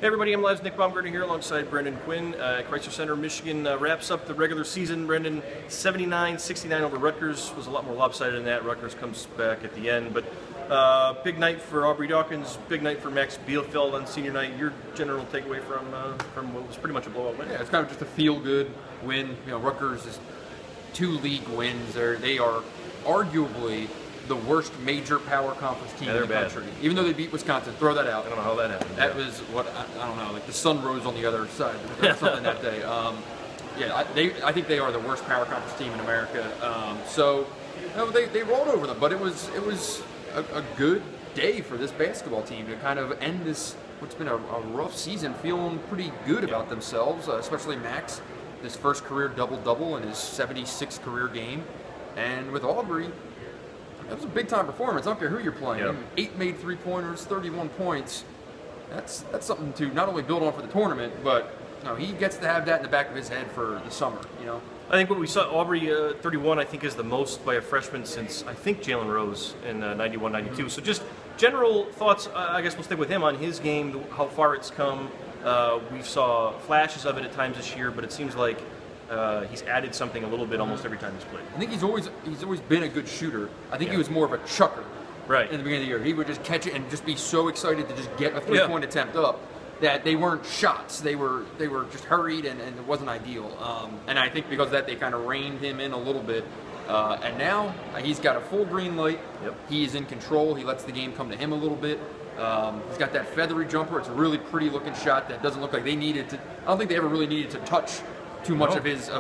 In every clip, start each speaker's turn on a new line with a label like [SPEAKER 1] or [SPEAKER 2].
[SPEAKER 1] Hey everybody, I'm Live's Nick Baumgardner here alongside Brendan Quinn. Chrysler Center, Michigan wraps up the regular season. Brendan, 79-69 over Rutgers. Was a lot more lopsided than that. Rutgers comes back at the end. But big night for Aubrey Dawkins, big night for Max Bielefeld on senior night. Your general takeaway from what was pretty much a blowout win?
[SPEAKER 2] Yeah, it's kind of just a feel-good win. You know, Rutgers is 2 league wins. They are arguably the worst major power conference team in the country. Even though they beat Wisconsin, throw that out.
[SPEAKER 1] I don't know how that happened.
[SPEAKER 2] That was what, I don't know, like the sun rose on the other side or something that day. I think they are the worst power conference team in America. So you know, they rolled over them, but it was a good day for this basketball team to kind of end this, what's been a rough season, feeling pretty good about themselves, especially Max, his first career double-double in his 76th career game. And with Aubrey, that was a big-time performance. I don't care who you're playing.
[SPEAKER 1] Yep.
[SPEAKER 2] 8 made three-pointers, 31 points. That's something to not only build on for the tournament, but you know, he gets to have that in the back of his head for the summer. You know.
[SPEAKER 1] I think what we saw, Aubrey 31, I think is the most by a freshman since I think Jalen Rose in 91-92. So just general thoughts. I guess we'll stick with him on his game, how far it's come. We saw flashes of it at times this year, but it seems like he's added something a little bit almost every time he's played.
[SPEAKER 2] I think he's always been a good shooter. I think he was more of a chucker.
[SPEAKER 1] Right.
[SPEAKER 2] In the beginning of the year, he would just catch it and just be so excited to just get a three-point attempt up that they weren't shots. They were just hurried and it wasn't ideal. And I think because of that, they kind of reined him in a little bit. And now he's got a full green light. Yep. He's in control. He lets the game come to him a little bit. He's got that feathery jumper. It's a really pretty looking shot that doesn't look like they needed to. I don't think they ever really needed to touch too much of his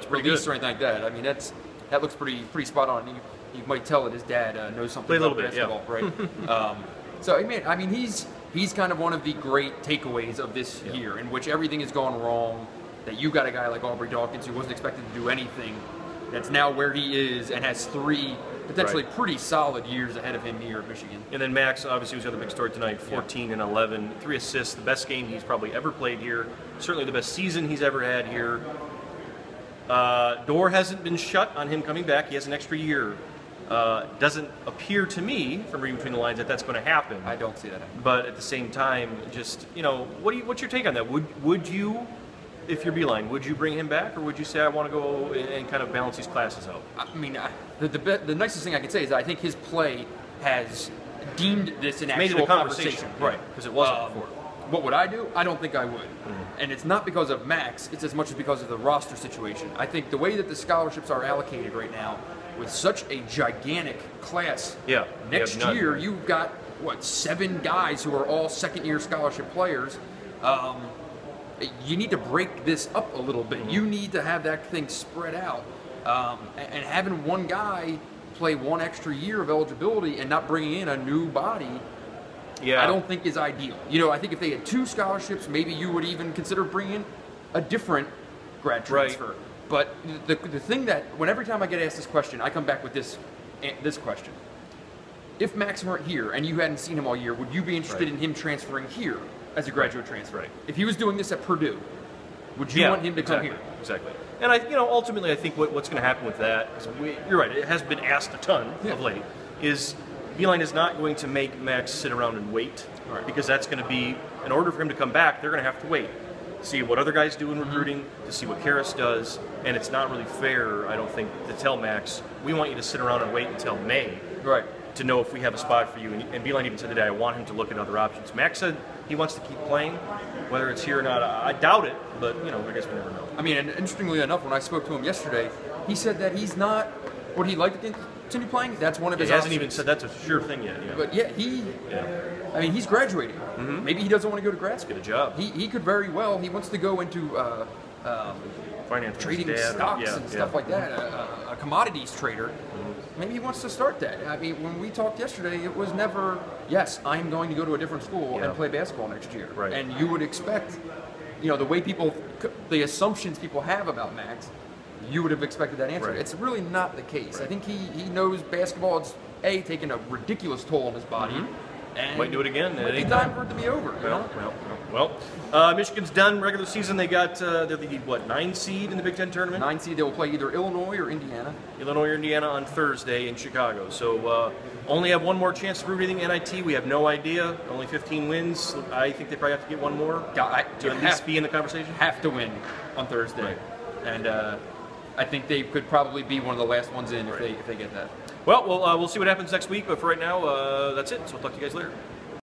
[SPEAKER 2] release or anything like that. I mean, that looks pretty spot on. You might tell that his dad knows something about basketball, right? So I mean, he's kind of one of the great takeaways of this year, in which everything has gone wrong. That you got a guy like Aubrey Dawkins who wasn't expected to do anything, that's now where he is and has 3 potentially pretty solid years ahead of him here at Michigan.
[SPEAKER 1] And then Max, obviously, was the other big story tonight, 14 and 11, 3 assists, the best game he's probably ever played here, certainly the best season he's ever had here. Door hasn't been shut on him coming back. He has an extra year. Doesn't appear to me, from reading between the lines, that that's going to happen.
[SPEAKER 2] I don't see that happening.
[SPEAKER 1] But at the same time, just, you know, what's your take on that? Would you, if you're Beeline, would you bring him back, or would you say I want to go and kind of balance these classes out?
[SPEAKER 2] I mean, the nicest thing I can say is that I think his play has deemed this an actual conversation.
[SPEAKER 1] Right, because it wasn't before.
[SPEAKER 2] What would I do? I don't think I would. And it's not because of Max, it's as much as because of the roster situation. I think the way that the scholarships are allocated right now, with such a gigantic class, next year you've got, what, 7 guys who are all second-year scholarship players. You need to break this up a little bit. You need to have that thing spread out. And having one guy play 1 extra year of eligibility and not bringing in a new body, I don't think is ideal. You know, I think if they had 2 scholarships, maybe you would even consider bringing in a different grad transfer. Right. But the thing that, every time I get asked this question, I come back with this question. If Max weren't here and you hadn't seen him all year, would you be interested in him transferring here as a graduate transfer? Right. If he was doing this at Purdue, would you want him to come here?
[SPEAKER 1] Exactly. And ultimately, I think what's going to happen with that is, you're right, it has been asked a ton of late, is Beeline is not going to make Max sit around and wait, because that's going to be, in order for him to come back, they're going to have to wait. See what other guys do in recruiting, to see what Karras does, and it's not really fair, I don't think, to tell Max, we want you to sit around and wait until May to know if we have a spot for you. And Beeline even said today, I want him to look at other options. Max said he wants to keep playing, whether it's here or not. I doubt it, but I guess we never know.
[SPEAKER 2] I mean, and interestingly enough, when I spoke to him yesterday, he said that he's not, would he like to continue playing? That's one of his options.
[SPEAKER 1] He hasn't even said that's a sure thing yet.
[SPEAKER 2] But I mean, he's graduating. Maybe he doesn't want to go to grad school.
[SPEAKER 1] Get a job.
[SPEAKER 2] He could very well. He wants to go into
[SPEAKER 1] finance,
[SPEAKER 2] trading stocks and stuff like that. A commodities trader. Maybe he wants to start that. I mean, when we talked yesterday, it was never, yes, I'm going to go to a different school and play basketball next year. Right. And you would expect, the way the assumptions people have about Max, you would have expected that answer. Right. It's really not the case. Right. I think he knows basketball. It's taking a ridiculous toll on his body. And
[SPEAKER 1] might do it again.
[SPEAKER 2] Might be time for it to be over.
[SPEAKER 1] Well, Michigan's done regular season. They got they're the what 9 seed in the Big Ten tournament.
[SPEAKER 2] 9 seed. They will play either Illinois or Indiana.
[SPEAKER 1] Illinois or Indiana on Thursday in Chicago. So only have one more chance to prove anything. NIT, we have no idea. Only 15 wins. I think they probably have to get one more to at least be in the conversation.
[SPEAKER 2] Have to win on Thursday,
[SPEAKER 1] right.
[SPEAKER 2] And I think they could probably be one of the last ones in if they get that.
[SPEAKER 1] Well, we'll see what happens next week. But for right now, that's it. So we'll talk to you guys later.